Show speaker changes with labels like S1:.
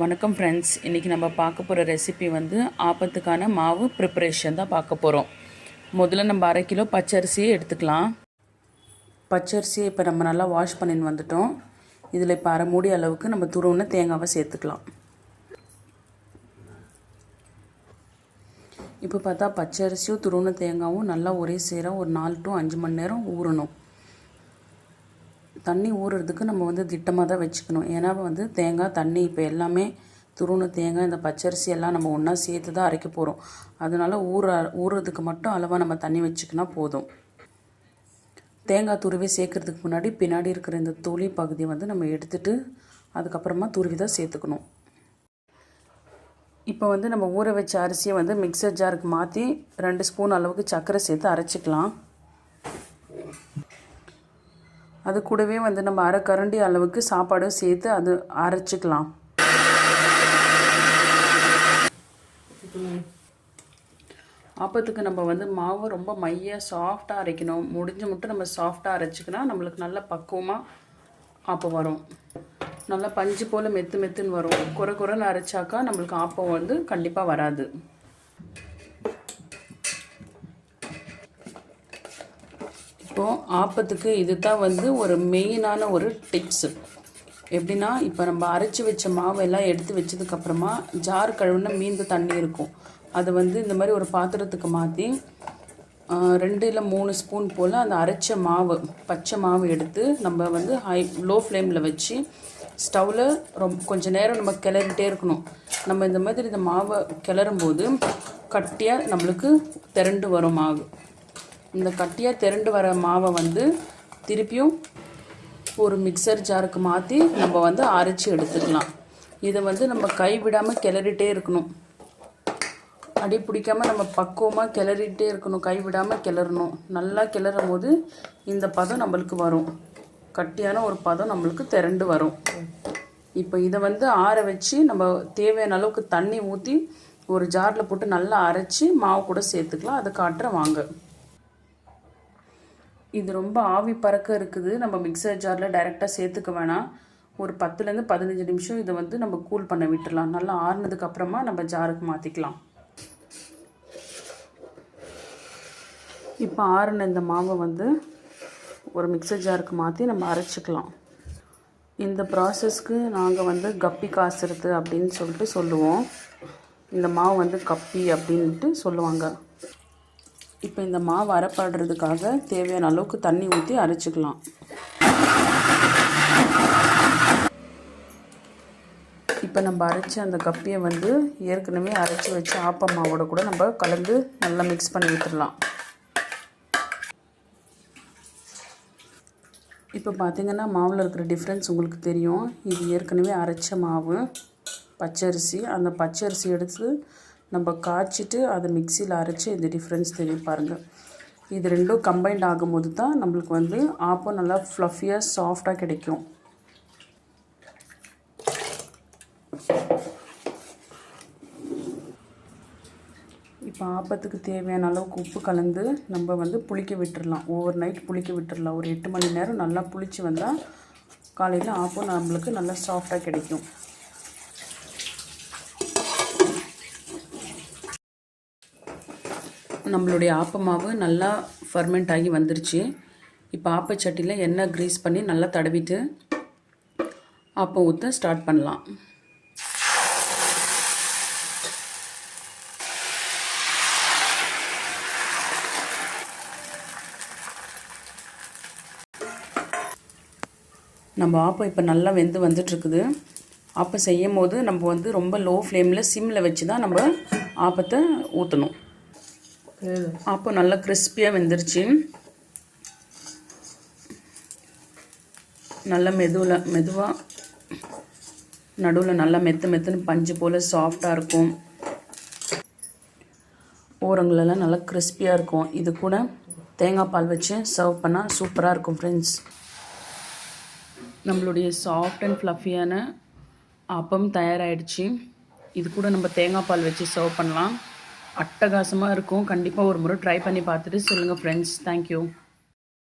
S1: வணக்கம் ஃப்ரெண்ட்ஸ், இன்றைக்கி நம்ம பார்க்க போகிற ரெசிபி வந்து ஆப்பத்துக்கான மாவு ப்ரிப்பரேஷன் தான் பார்க்க போகிறோம். முதல்ல நம்ம 1/2 கிலோ பச்சரிசியை எடுத்துக்கலாம். பச்சரிசியை இப்போ நம்ம நல்லா வாஷ் பண்ணின்னு வந்துட்டோம். இதில் இப்போ 1/2 மூடி அளவுக்கு நம்ம துருவின தேங்காவை சேர்த்துக்கலாம். இப்போ பார்த்தா பச்சரிசியும் துருவின தேங்காயும் நல்லா ஒரே சேர ஒரு 4 to 5 மணி நேரம் ஊறணும். தண்ணி ஊறுறதுக்கு நம்ம வந்து திட்டமாக தான் வச்சுக்கணும். ஏன்னா வந்து தேங்காய் தண்ணி இப்போ எல்லாமே துருவின தேங்காய் இந்த பச்சரிசி எல்லாம் நம்ம ஒன்றா சேர்த்து தான் அரைக்க போகிறோம். அதனால் ஊறுறதுக்கு மட்டும் அளவாக நம்ம தண்ணி வச்சுக்கினா போதும். தேங்காய் துருவி சேர்க்குறதுக்கு முன்னாடி பின்னாடி இருக்கிற இந்த தோலி பகுதியை வந்து நம்ம எடுத்துகிட்டு அதுக்கப்புறமா துருவி தான் சேர்த்துக்கணும். இப்போ வந்து நம்ம ஊற வச்ச அரிசியை வந்து மிக்சர் ஜாருக்கு மாற்றி 2 ஸ்பூன் அளவுக்கு சர்க்கரை சேர்த்து அரைச்சிக்கலாம். அது கூடவே வந்து நம்ம 1/2 கரண்டி அளவுக்கு சாப்பாடும் சேர்த்து அது அரைச்சிக்கலாம். ஆப்பத்துக்கு நம்ம வந்து மாவு ரொம்ப மையாக சாஃப்டாக அரைக்கணும். முடிஞ்ச மட்டும் நம்ம சாஃப்டாக அரைச்சிக்கினா நம்மளுக்கு நல்ல பக்குவமாக ஆப்பம் வரும். நல்லா பஞ்சு போல் மெத்துன்னு வரும். குறைன்னு அரைச்சாக்கா நம்மளுக்கு ஆப்பம் வந்து கண்டிப்பாக வராது. இப்போது ஆப்பத்துக்கு இது தான் வந்து ஒரு மெயினான ஒரு டிப்ஸு. எப்படின்னா, இப்போ நம்ம அரைச்சி வச்ச மாவெல்லாம் எடுத்து வச்சதுக்கப்புறமா ஜார் கழுவுன மீந்து தண்ணி இருக்கும். அதை வந்து இந்த மாதிரி ஒரு பாத்திரத்துக்கு மாற்றி 2 இல்லை 3 ஸ்பூன் போல் அந்த அரைச்ச மாவு பச்சை மாவு எடுத்து நம்ம வந்து லோ ஃப்ளேமில் வச்சு ஸ்டவ்வில் கொஞ்சம் நேரம் நம்ம கிளறிட்டே இருக்கணும். நம்ம இந்த மாதிரி இந்த மாவை கிளறும்போது கட்டியாக நம்மளுக்கு திரண்டு வரும் மாவு. இந்த கட்டியாக திரண்டு வர மாவை வந்து திருப்பியும் ஒரு மிக்சர் ஜாருக்கு மாற்றி நம்ம வந்து அரைச்சி எடுத்துக்கலாம். இதை வந்து நம்ம கைவிடாமல் கிளறிட்டே இருக்கணும். அடி பிடிக்காமல் நம்ம பக்குவமாக கிளறிட்டே இருக்கணும். கைவிடாமல் கிளறணும். நல்லா கிளறும் போது இந்த பதம் நம்மளுக்கு வரும். கட்டியான ஒரு பதம் நம்மளுக்கு திரண்டு வரும். இப்போ இதை வந்து ஆற வச்சு நம்ம தேவையான அளவுக்கு தண்ணி ஊற்றி ஒரு ஜாரில் போட்டு நல்லா அரைச்சி மாவு கூட சேர்த்துக்கலாம். அதை காட்டுறேன் வாங்க. இது ரொம்ப ஆவி பறக்க இருக்குது. நம்ம மிக்சர் ஜாரில் டைரெக்டாக சேர்த்துக்க வேணாம். ஒரு 10லேருந்து 15 நிமிஷம் இதை வந்து நம்ம கூல் பண்ண விட்டுடலாம். நல்லா ஆறுனதுக்கப்புறமா நம்ம ஜாருக்கு மாற்றிக்கலாம். இப்போ ஆறுன இந்த மாவை வந்து ஒரு மிக்சர் ஜாருக்கு மாற்றி நம்ம அரைச்சிக்கலாம். இந்த ப்ராசஸ்க்கு நாங்கள் வந்து கப்பி காசுறது அப்படின்னு சொல்லிட்டு சொல்லுவோம். இந்த மாவு வந்து கப்பி அப்படின்ட்டு சொல்லுவாங்க. இப்போ இந்த மாவு அரைப்படுறதுக்காக தேவையான அளவுக்கு தண்ணி ஊற்றி அரைச்சிக்கலாம். இப்போ நம்ம அரைச்சி அந்த கப்பியை வந்து ஏற்கனவே அரைச்சி வச்ச ஆப்ப மாவோட கூட நம்ம கலந்து நல்லா மிக்ஸ் பண்ணி விட்டுடலாம். இப்போ பார்த்திங்கன்னா மாவில் இருக்கிற டிஃப்ரென்ஸ் உங்களுக்கு தெரியும். இது ஏற்கனவே அரைச்ச மாவு பச்சரிசி. அந்த பச்சரிசி எடுத்து நம்ம காய்ச்சிட்டு அதை மிக்சியில் அரைச்சி இந்த டிஃப்ரென்ஸ் தெரியும் பாருங்கள். இது ரெண்டும் கம்பைண்ட் ஆகும்போது தான் நம்மளுக்கு வந்து ஆப்பம் நல்லா ஃப்ளஃபியாக சாஃப்டாக கிடைக்கும். இப்போ ஆப்பத்துக்கு தேவையான அளவுக்கு உப்பு கலந்து நம்ம வந்து புளிக்க விட்டுடலாம். ஓவர் நைட் புளிக்க விட்டுடலாம். ஒரு 8 மணி நேரம் நல்லா புளிச்சு வந்தால் காலையில் ஆப்பம் நம்மளுக்கு நல்லா சாஃப்டாக கிடைக்கும். நம்மளுடைய ஆப்ப மாவு நல்லா ஃபர்மெண்ட் ஆகி வந்துருச்சு. இப்போ ஆப்பச்சட்டியில் எண்ணெய் க்ரீஸ் பண்ணி நல்லா தடவிட்டு ஆப்பம் ஊற்ற ஸ்டார்ட் பண்ணலாம். நம்ம ஆப்பம் இப்போ நல்லா வெந்து வந்துட்டுருக்குது. ஆப்பம் செய்யும் போது நம்ம வந்து ரொம்ப லோ ஃப்ளேமில் சிம்மில் வச்சு தான் நம்ம ஆப்பத்தை ஊற்றணும். அப்போ நல்லா கிறிஸ்பியாக வெந்துருச்சு. நல்லா மெதுவாக நடுவில் நல்லா மெத்துன்னு பஞ்சு போல் சாஃப்டாக இருக்கும். ஓரங்களெல்லாம் நல்லா கிறிஸ்பியாக இருக்கும். இது கூட தேங்காய் பால் வச்சு சர்வ் பண்ணால் சூப்பராக இருக்கும் ஃப்ரெண்ட்ஸ். நம்மளுடைய சாஃப்ட் அண்ட் ஃப்ளஃபியான ஆப்பம் தயாராகிடுச்சு. இது கூட நம்ம தேங்காய் பால் வச்சு சர்வ் பண்ணலாம். அட்டகாசமாக இருக்கும். கண்டிப்பாக ஒரு முறை ட்ரை பண்ணி பார்த்துட்டு சொல்லுங்கள் ஃப்ரெண்ட்ஸ். தேங்க்யூ.